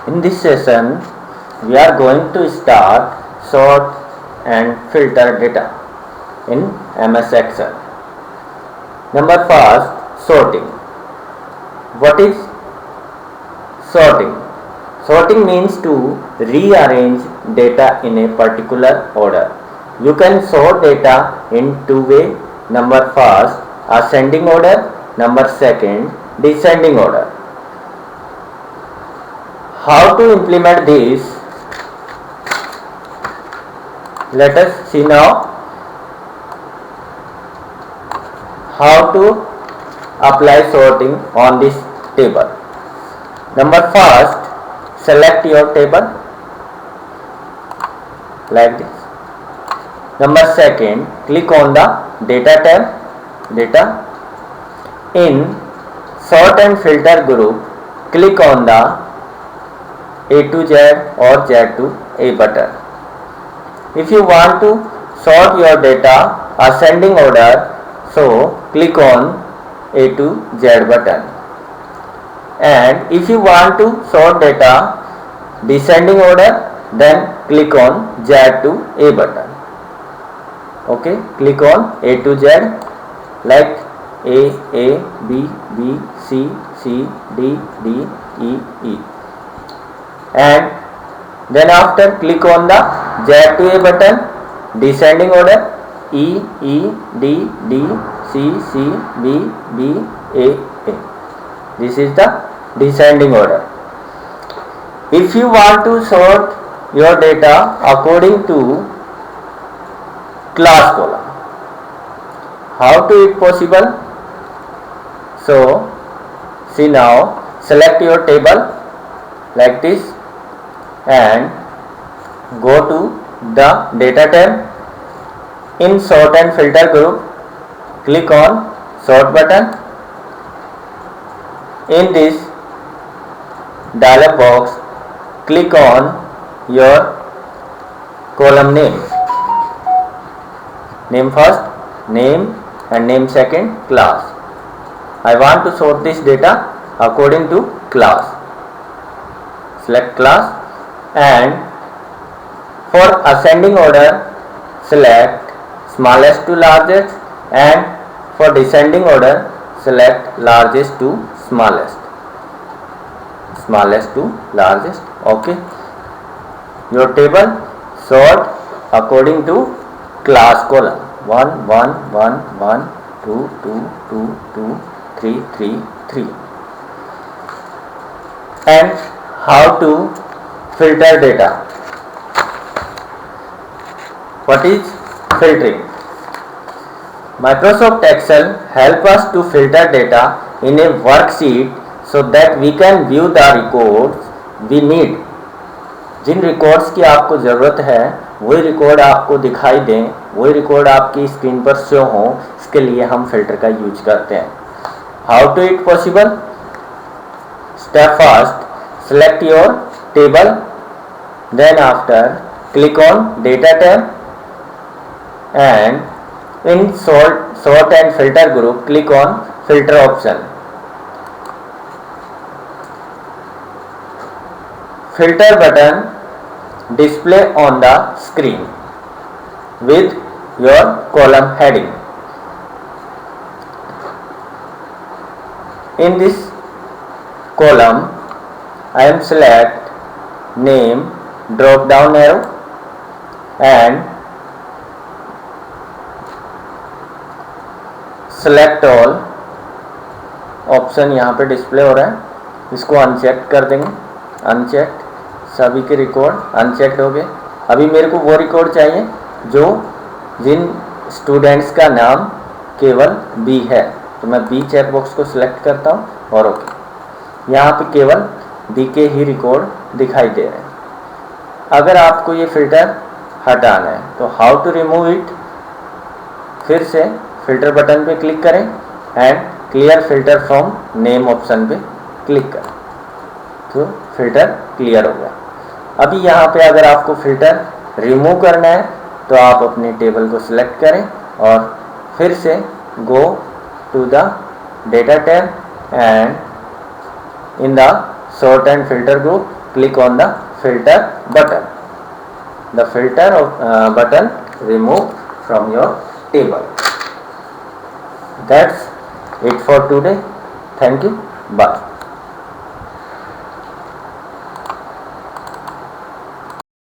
In this session, we are going to start sort and filter data in MS Excel. Number first, sorting. What is sorting? Sorting means to rearrange data in a particular order. You can sort data in two ways. Number first, ascending order. Number second, descending order. How to implement this? Let us see now how to apply sorting on this table. Number first, select your table like this. Number second, click on the data tab, data. In sort and filter group, click on the A to Z or Z to A button. If you want to sort your data ascending order, so click on A to Z button. And if you want to sort data descending order, then click on Z to A button. Okay, click on A to Z like A, B, B, C, C, D, D, E, E. And then after click on the Z to A button, descending order E, E, D, D, C, C, B, B, A, A. This is the descending order. If you want to sort your data according to class column, how to it possible? So see now, select your table like this and go to the data tab. In sort and filter group, click on sort button. In this dialog box, click on your column name. Name first, name, and name second, class. I want to sort this data according to class. Select class, and for ascending order, select smallest to largest, and for descending order, select largest to smallest. Smallest to largest. Okay. Your table sort according to class column. 1, 1, 1, 1, 2, 2, 2, 2, 3, 3, 3. And how to filter data? What is filtering? Microsoft Excel helps us to filter data in a worksheet so that we can view the records we need. जिन records की आपको ज़रूरत है वही record आपको दिखाई दें, वही रिकॉर्ड आपकी स्क्रीन पर शो हो, इसके लिए हम फिल्टर का यूज करते हैं. How to it possible? Step first, select your table, then after click on data tab, and in sort and filter group, click on filter option. Filter button display on the screen with your column heading. In this column, I am select name drop down arrow and select all option यहाँ पे display हो रहा है, इसको uncheck कर देंगे. Uncheck, सभी के रिकॉर्ड अनचेक्ड हो गए. अभी मेरे को वो रिकॉर्ड चाहिए जो जिन स्टूडेंट्स का नाम केवल बी है, तो मैं बी चेक बॉक्स को सिलेक्ट करता हूँ और ओके. यहाँ पे केवल बी के ही रिकॉर्ड दिखाई दे रहे हैं. अगर आपको ये फिल्टर हटाना है तो हाउ टू रिमूव इट? फिर से फिल्टर बटन पे क्लिक करें and clear filter from name option पे क्लिक करें, तो फिल्टर क्लियर हो गया. अभी यहाँ पे अगर आपको फिल्टर रिमूव करना है तो आप अपने टेबल को सिलेक्ट करें और फिर से go to the data tab and in the sort and filter group click on the filter button. The filter button remove from your table. That's it for today. Thank you. Bye.